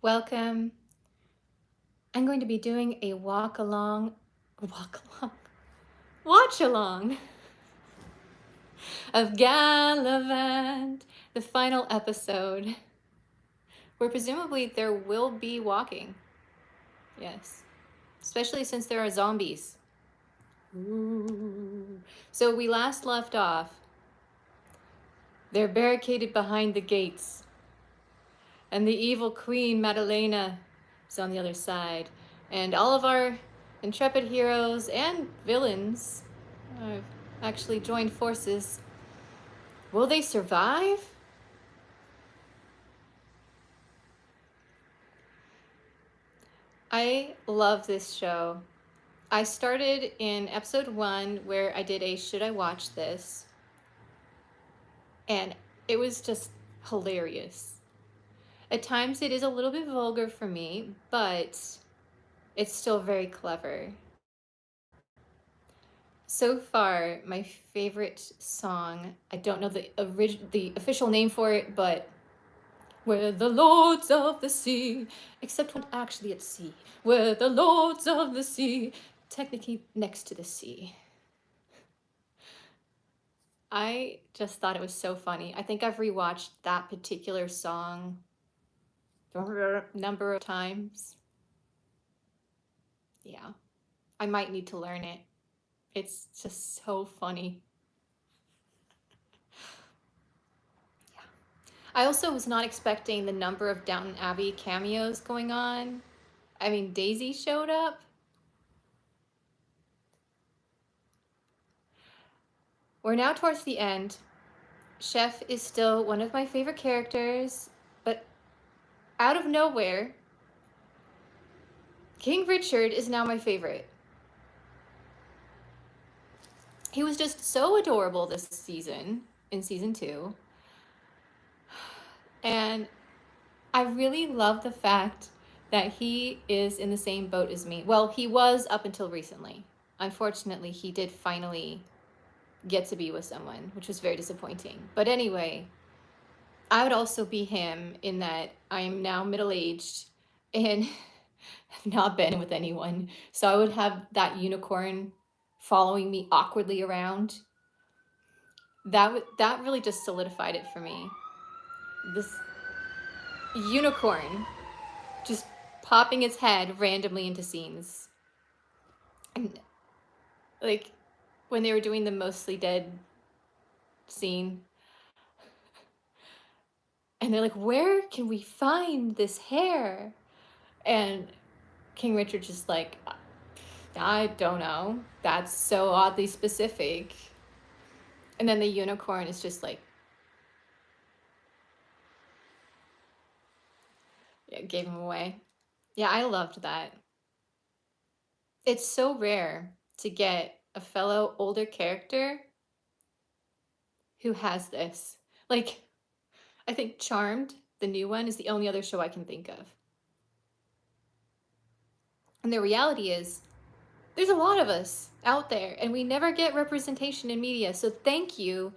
Welcome. I'm going to be doing a watch along of Galavant, the final episode, where presumably there will be walking. Yes, especially since there are zombies. Ooh. So we last left off. They're barricaded behind the gates, and the evil Queen Madalena is on the other side, and all of our intrepid heroes and villains have actually joined forces. Will they survive? I love this show. I started in episode 1 where I did a should I watch this, and it was just hilarious. At times it is a little bit vulgar for me, but it's still very clever. So far, my favorite song, I don't know the official name for it, but we're the lords of the sea, except when actually at sea. We're the lords of the sea, technically next to the sea. I just thought it was so funny. I think I've rewatched that particular song a number of times. Yeah, I might need to learn it. It's just so funny. I also was not expecting the number of Downton Abbey cameos going on. I mean, Daisy showed up. We're now towards the end. Chef is still one of my favorite characters, but out of nowhere, King Richard is now my favorite. He was just so adorable this season, in season 2. And I really love the fact that he is in the same boat as me. Well, he was up until recently. Unfortunately, he did finally get to be with someone, which was very disappointing. But anyway, I would also be him in that I am now middle-aged and have not been with anyone. So I would have that unicorn following me awkwardly around. That really just solidified it for me. This unicorn just popping its head randomly into scenes. And like when they were doing the mostly dead scene, and they're like, where can we find this hair? And King Richard just like, I don't know. That's so oddly specific. And then the unicorn is just like, yeah, gave him away. Yeah, I loved that. It's so rare to get a fellow older character who has this. Like, I think Charmed, the new one, is the only other show I can think of. And the reality is, there's a lot of us out there, and we never get representation in media. So thank you,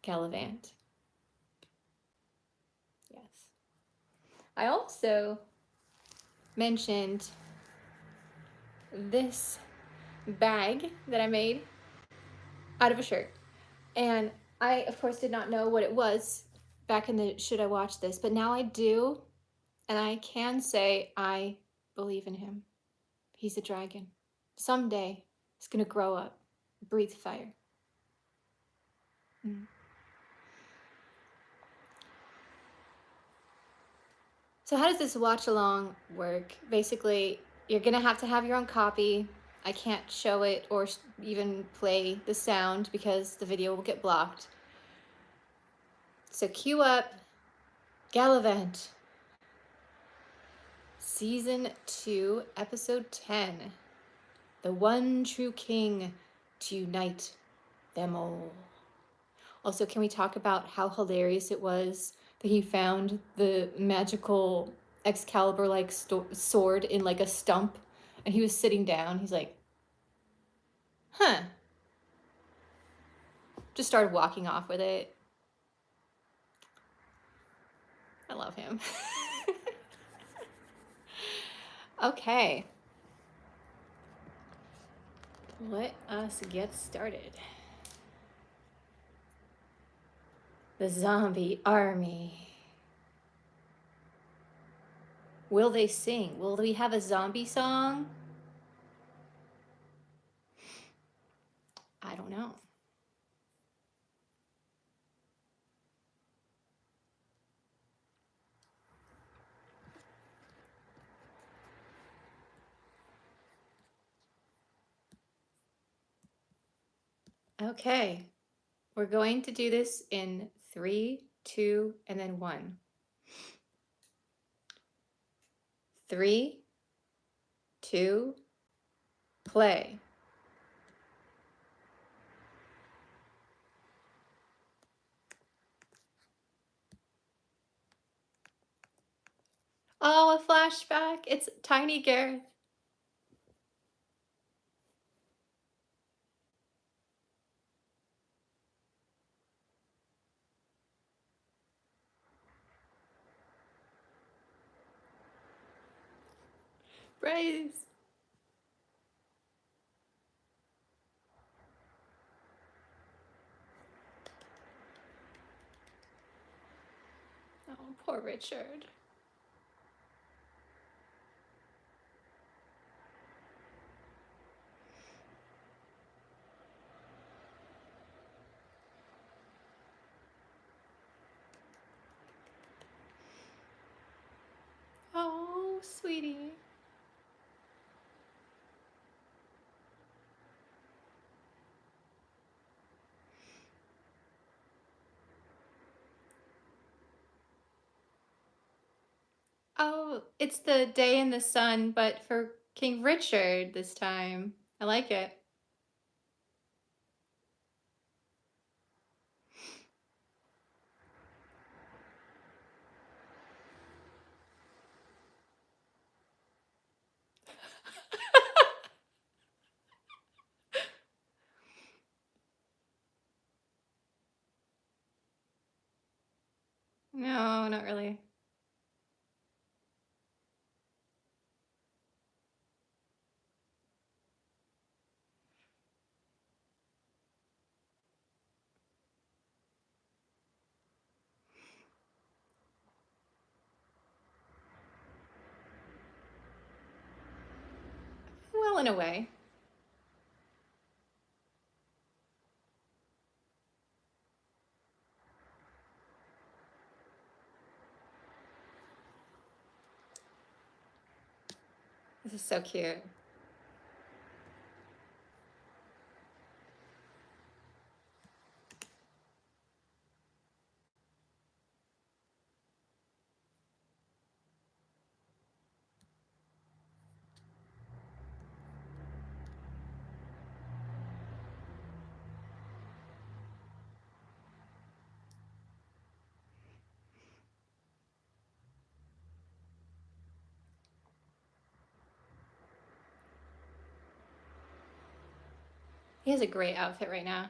Galavant. Yes. I also mentioned this bag that I made out of a shirt. And I, of course, did not know what it was back in the should I watch this, but now I do. And I can say I believe in him. He's a dragon. Someday he's going to grow up, breathe fire. Mm. So how does this watch along work? Basically, you're going to have your own copy. I can't show it or even play the sound because the video will get blocked. So cue up Galavant. Season 2, Episode 10. The one true king to unite them all. Also, can we talk about how hilarious it was that he found the magical Excalibur-like sword in like a stump, and he was sitting down. He's like, huh. Just started walking off with it. I love him. Okay. Let us get started. The zombie army. Will they sing? Will we have a zombie song? I don't know. Okay. We're going to do this in 3, 2, and then 1. 3, 2, play. Oh, a flashback. It's Tiny Gareth. Praise. Oh, poor Richard. Oh, sweetie. Oh, it's the day in the sun, but for King Richard this time. I like it. No, not really. Well, in a way. This is so cute. He has a great outfit right now.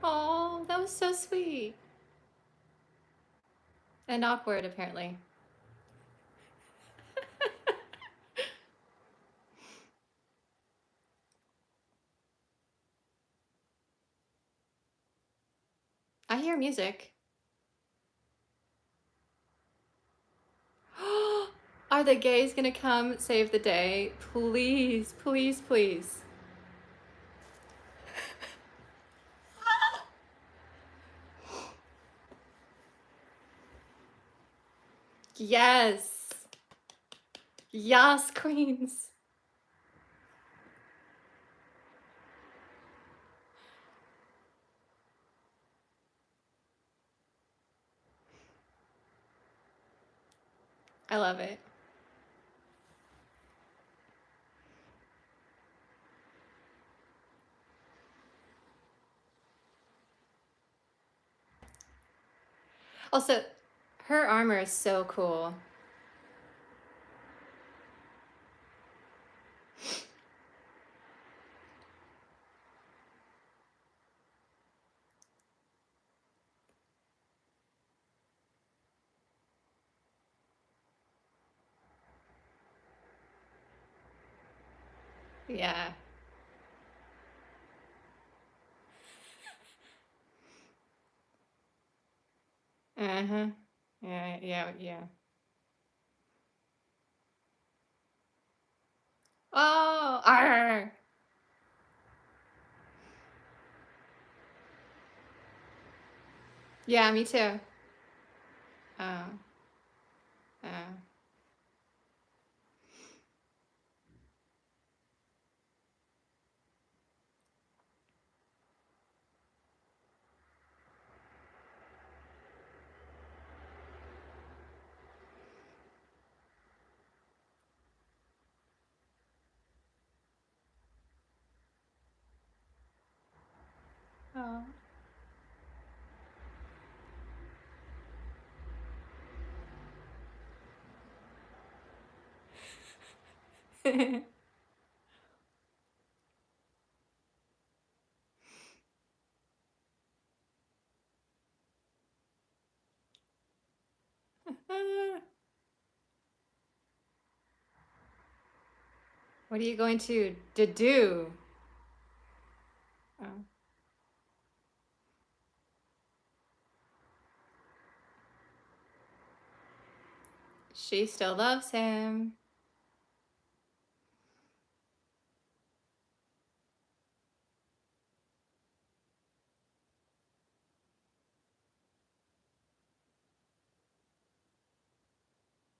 Oh, that was so sweet. And awkward, apparently. I hear music. Are the gays gonna come save the day? Please, please, please. Yes. Yes, queens. I love it. Also, her armor is so cool. Yeah. Uh-huh. Yeah, yeah, yeah. Oh, arr. Yeah, me too. Oh, oh. Oh. What are you going to do? Oh. She still loves him.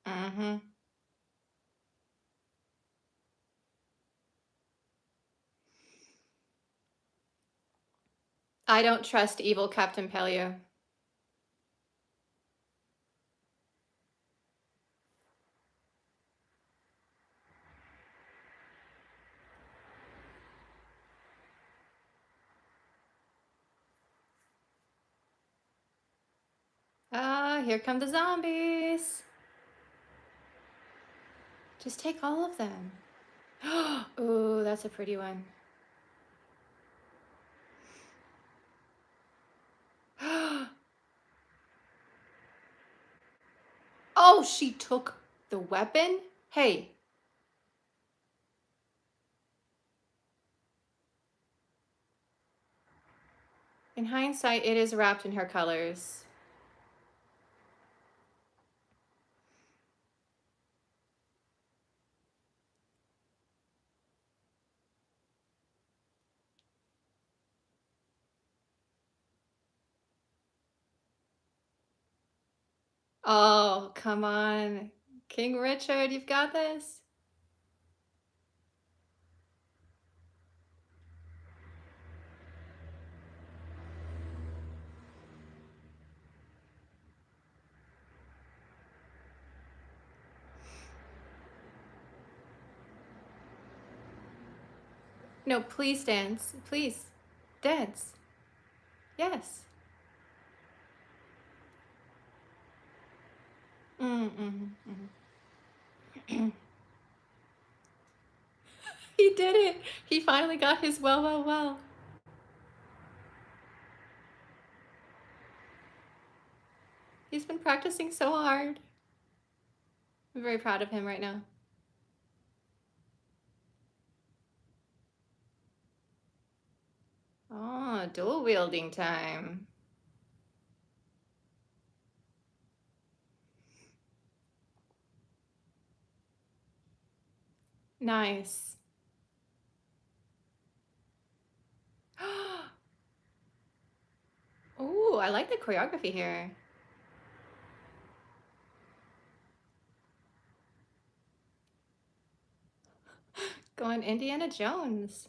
Mm-hmm. I don't trust evil Captain Pelio. Ah, here come the zombies. Just take all of them. Ooh, that's a pretty one. Oh, she took the weapon? Hey. In hindsight, it is wrapped in her colors. Oh, come on. King Richard, you've got this. No, please dance. Please. Dance. Yes. He did it. He finally got his well, well, well. He's been practicing so hard. I'm very proud of him right now. Oh, dual wielding time. Nice. Oh, I like the choreography here. Going Indiana Jones.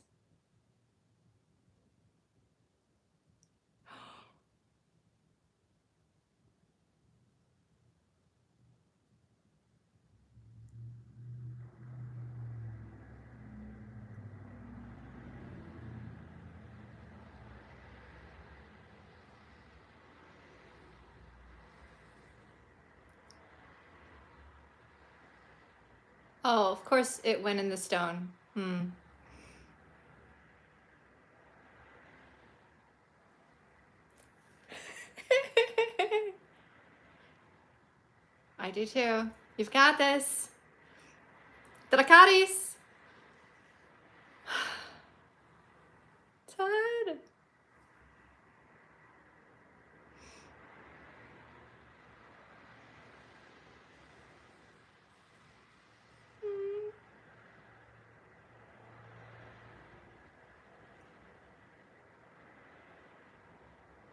Oh, of course it went in the stone. I do too. You've got this. Dracarys.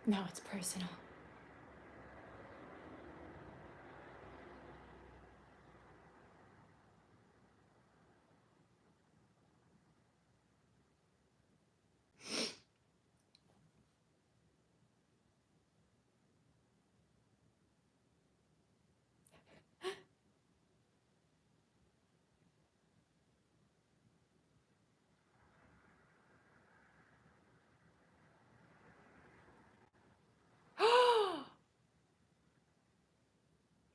Now it's personal.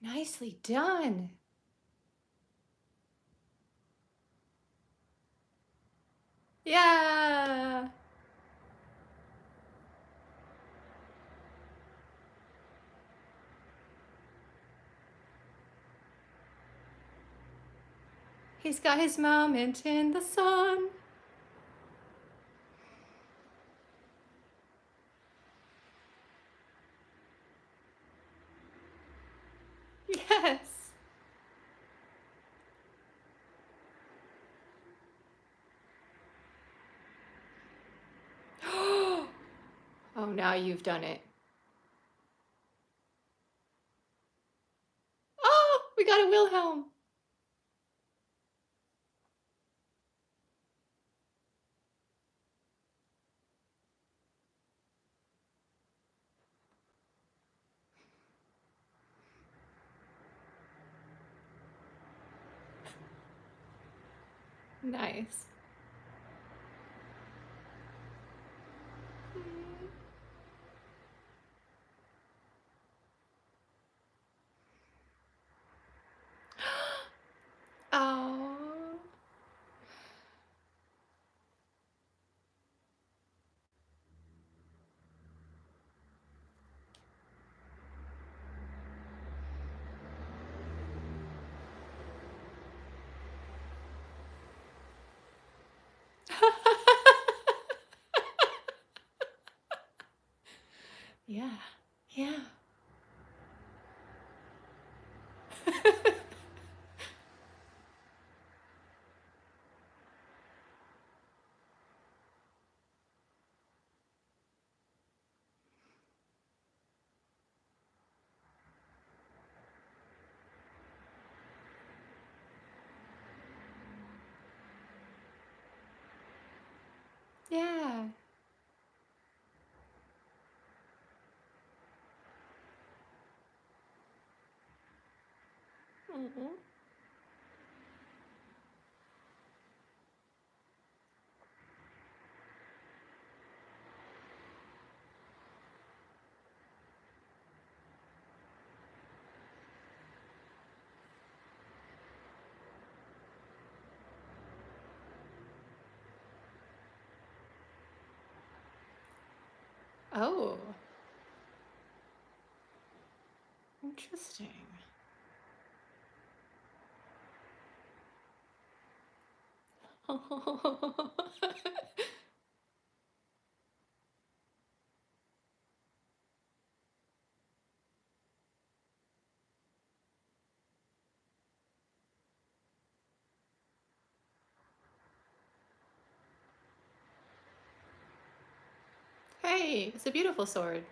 Nicely done. Yeah. He's got his moment in the sun. Yes. Oh, now you've done it. Oh, we got a Wilhelm. Nice. Oh. Yeah. Yeah. Yeah. Mhm. Oh, interesting. Hey, it's a beautiful sword.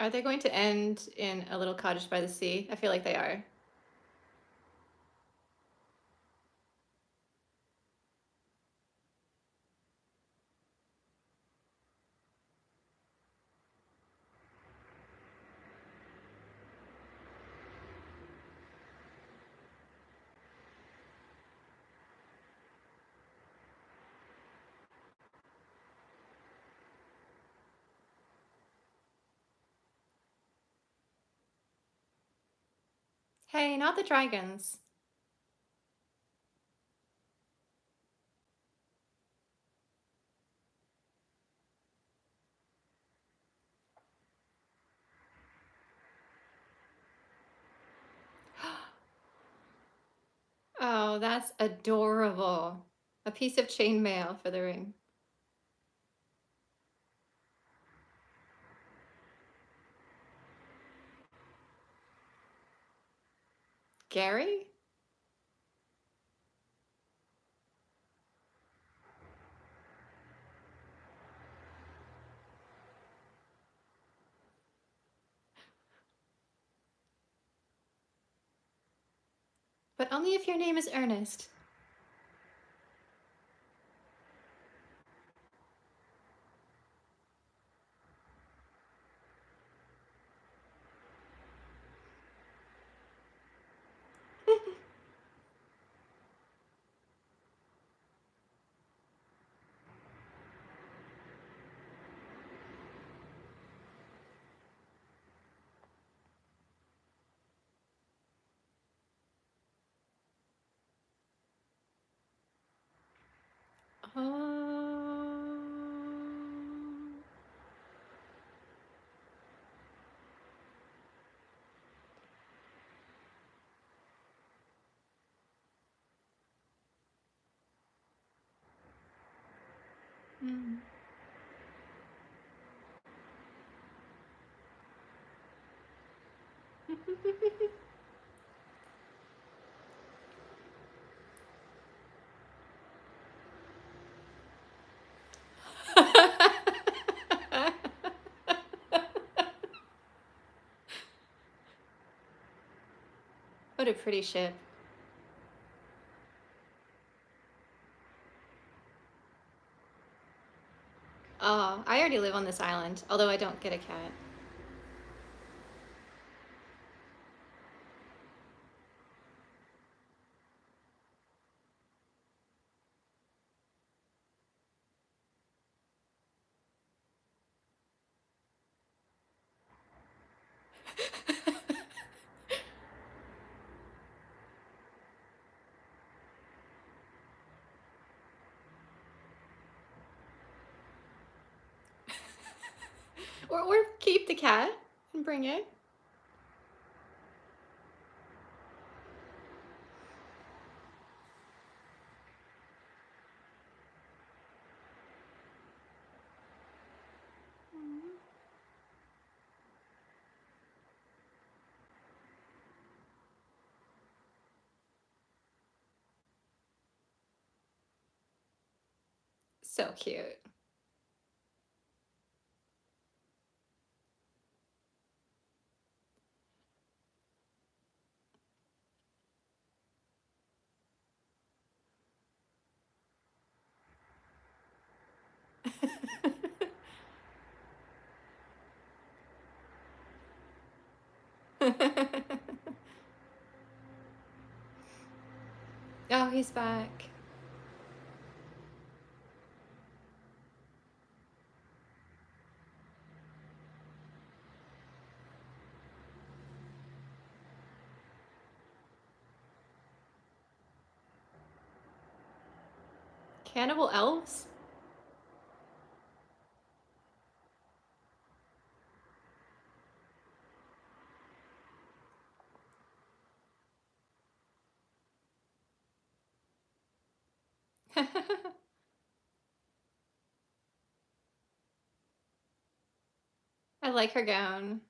Are they going to end in a little cottage by the sea? I feel like they are. Hey, not the dragons. Oh, that's adorable. A piece of chainmail for the ring. Gary? But only if your name is Ernest. Oh. Mm. What a pretty ship. Oh, I already live on this island, although I don't get a cat. Or keep the cat and bring it. So cute. Oh, he's back. Cannibal elves? I like her gown.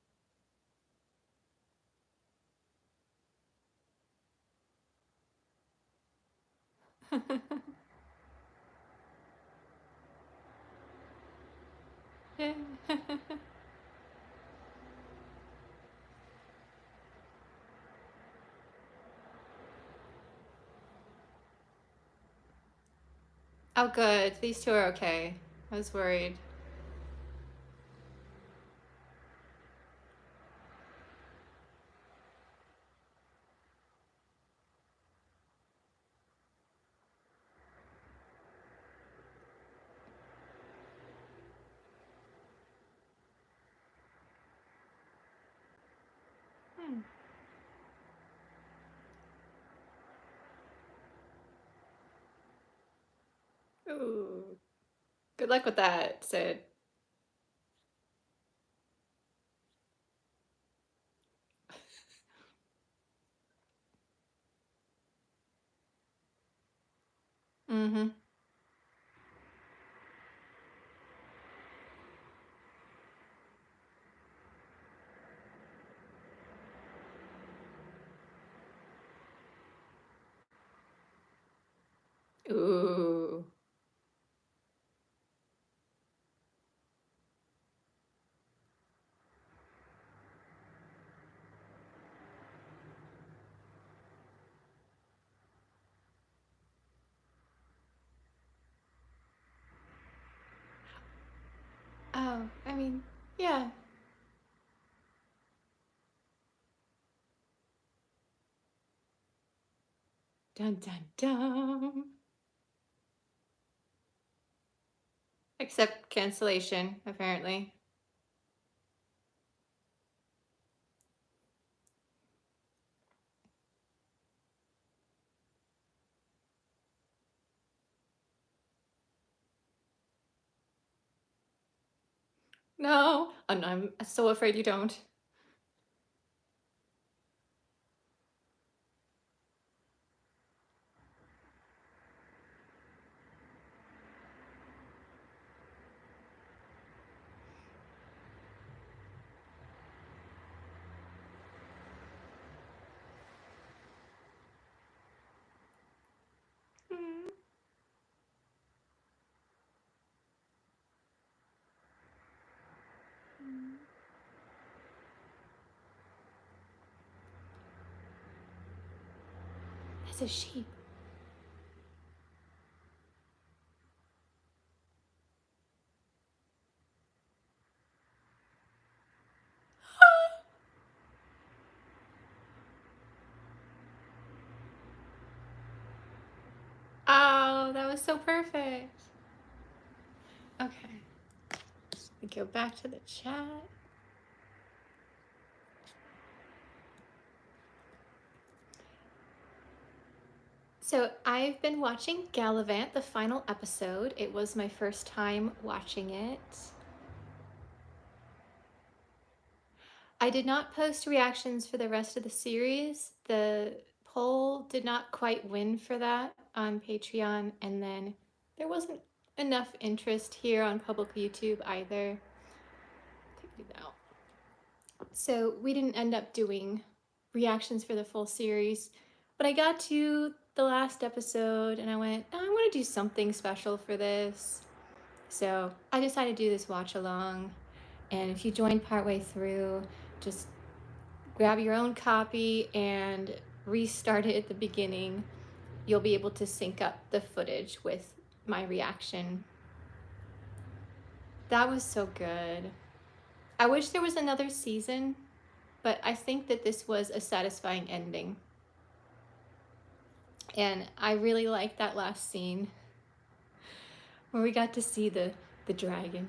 Oh, good. These two are okay. I was worried. Hmm. Ooh. Good luck with that, Sid. Mm-hmm. Ooh. Oh, I mean, yeah. Dun dun dun. Except cancellation, apparently. No, I'm so afraid you don't. Mm. That's a sheep. Oh, that was so perfect. Okay, we go back to the chat. So I've been watching Galavant, the final episode. It was my first time watching it. I did not post reactions for the rest of the series. The poll did not quite win for that on Patreon, and then there wasn't enough interest here on public YouTube either. Take it out. So we didn't end up doing reactions for the full series, but I got to the last episode and I went, oh, I want to do something special for this. So I decided to do this watch along. And if you joined partway through, just grab your own copy and restart it at the beginning. You'll be able to sync up the footage with my reaction. That was so good. I wish there was another season, but I think that this was a satisfying ending. And I really liked that last scene where we got to see the dragon.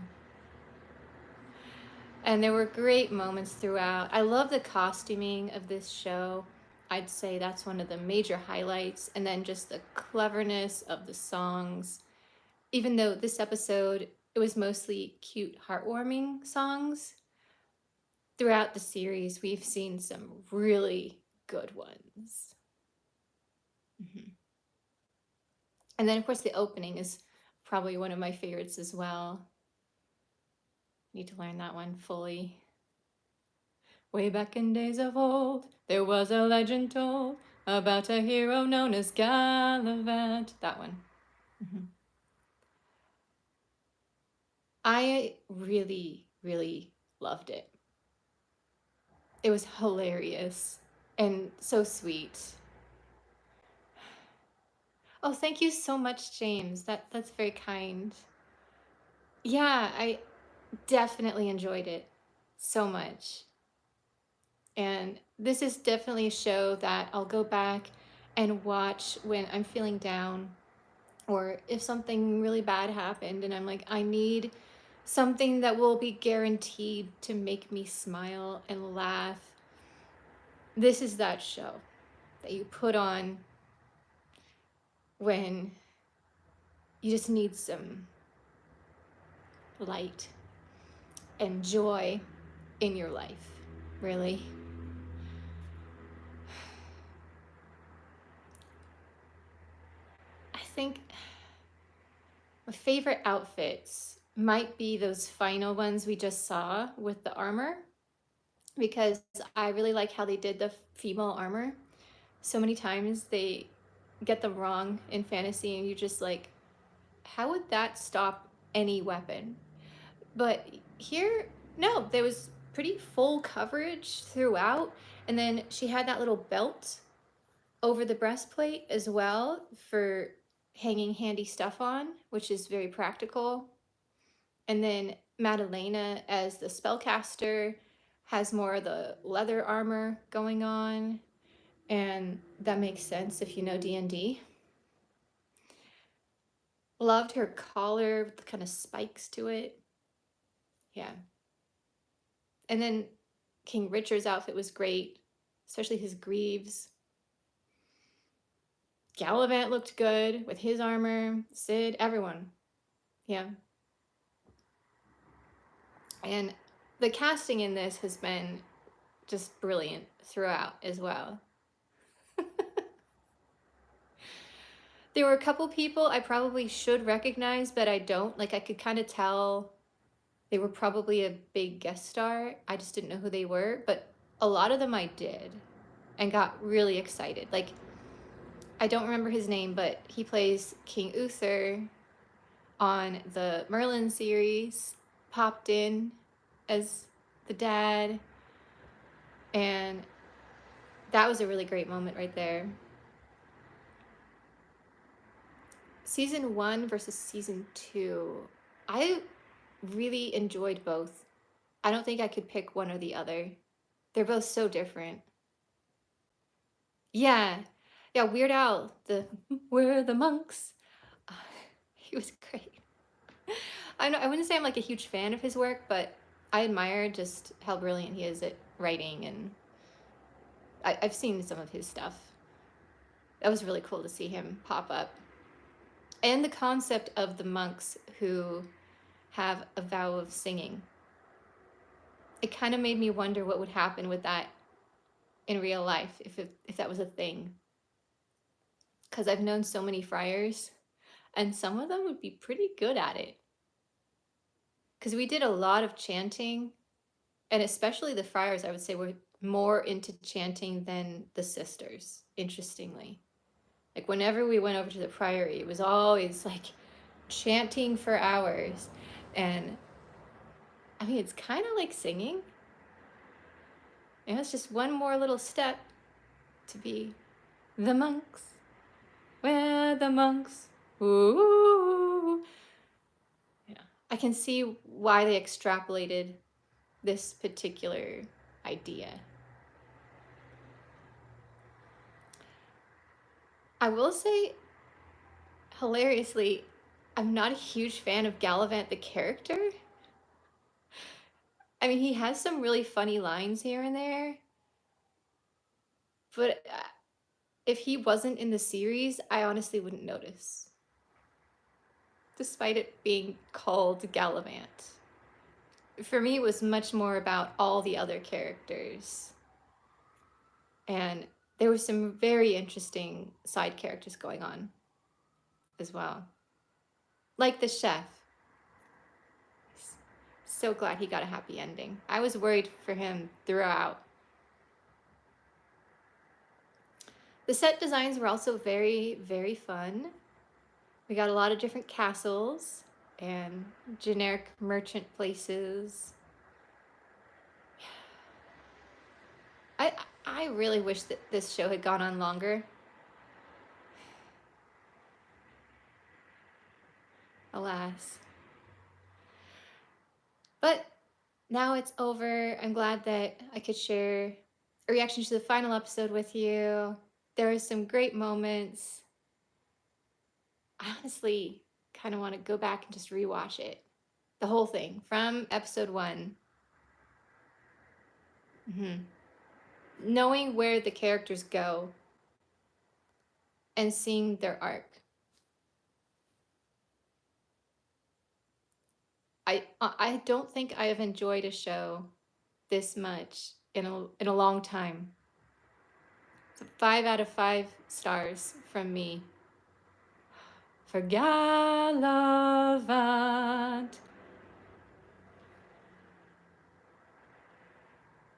And there were great moments throughout. I love the costuming of this show. I'd say that's one of the major highlights. And then just the cleverness of the songs. Even though this episode, it was mostly cute, heartwarming songs, throughout the series, we've seen some really good ones. Mm-hmm. And then, of course, the opening is probably one of my favorites as well. Need to learn that one fully. Way back in days of old, there was a legend told about a hero known as Galavant. That one. Mm-hmm. I really, really loved it. It was hilarious and so sweet. Oh, thank you so much, James. That's very kind. Yeah, I definitely enjoyed it so much. And this is definitely a show that I'll go back and watch when I'm feeling down or if something really bad happened and I'm like, I need something that will be guaranteed to make me smile and laugh. This is that show that you put on when you just need some light and joy in your life, really. I think my favorite outfits might be those final ones we just saw with the armor, because I really like how they did the female armor. So many times they get them wrong in fantasy and you just like, how would that stop any weapon? But here, no, there was pretty full coverage throughout. And then she had that little belt over the breastplate as well for hanging handy stuff on, which is very practical. And then Madalena as the spellcaster has more of the leather armor going on, and that makes sense if you know D&D. Loved her collar with the kind of spikes to it. Yeah. And then King Richard's outfit was great, especially his greaves. Galavant looked good with his armor. Sid, everyone. Yeah. And the casting in this has been just brilliant throughout as well. There were a couple people I probably should recognize, but I don't. Like, I could kind of tell they were probably a big guest star. I just didn't know who they were, but a lot of them I did and got really excited. Like, I don't remember his name, but he plays King Uther on the Merlin series, popped in as the dad, and that was a really great moment right there. Season 1 versus season 2, I really enjoyed both. I don't think I could pick one or the other. They're both so different. Yeah. Yeah, Weird Al, the We're the Monks. Uh, he was great. I wouldn't say I'm like a huge fan of his work, but I admire just how brilliant he is at writing, and I've seen some of his stuff. That was really cool to see him pop up. And the concept of the monks who have a vow of singing. It kind of made me wonder what would happen with that in real life if that was a thing. Because I've known so many friars, and some of them would be pretty good at it. Because we did a lot of chanting, and especially the friars, I would say, were more into chanting than the sisters, interestingly. Like, whenever we went over to the priory, it was always like chanting for hours. And I mean, it's kind of like singing. And it's just one more little step to be the monks. We're the monks. Ooh. Yeah. I can see why they extrapolated this particular idea. I will say, hilariously, I'm not a huge fan of Galavant the character. I mean, he has some really funny lines here and there, but if he wasn't in the series, I honestly wouldn't notice, despite it being called Galavant. For me, it was much more about all the other characters. And there were some very interesting side characters going on as well. Like the chef. So glad he got a happy ending. I was worried for him throughout. The set designs were also very, very fun. We got a lot of different castles and generic merchant places. I really wish that this show had gone on longer. Alas. But now it's over. I'm glad that I could share a reaction to the final episode with you. There were some great moments. I honestly kind of want to go back and just rewatch it. The whole thing from episode 1. Knowing where the characters go and seeing their arc. I don't think I have enjoyed a show this much in a long time. It's a 5 out of 5 stars from me for Galavant.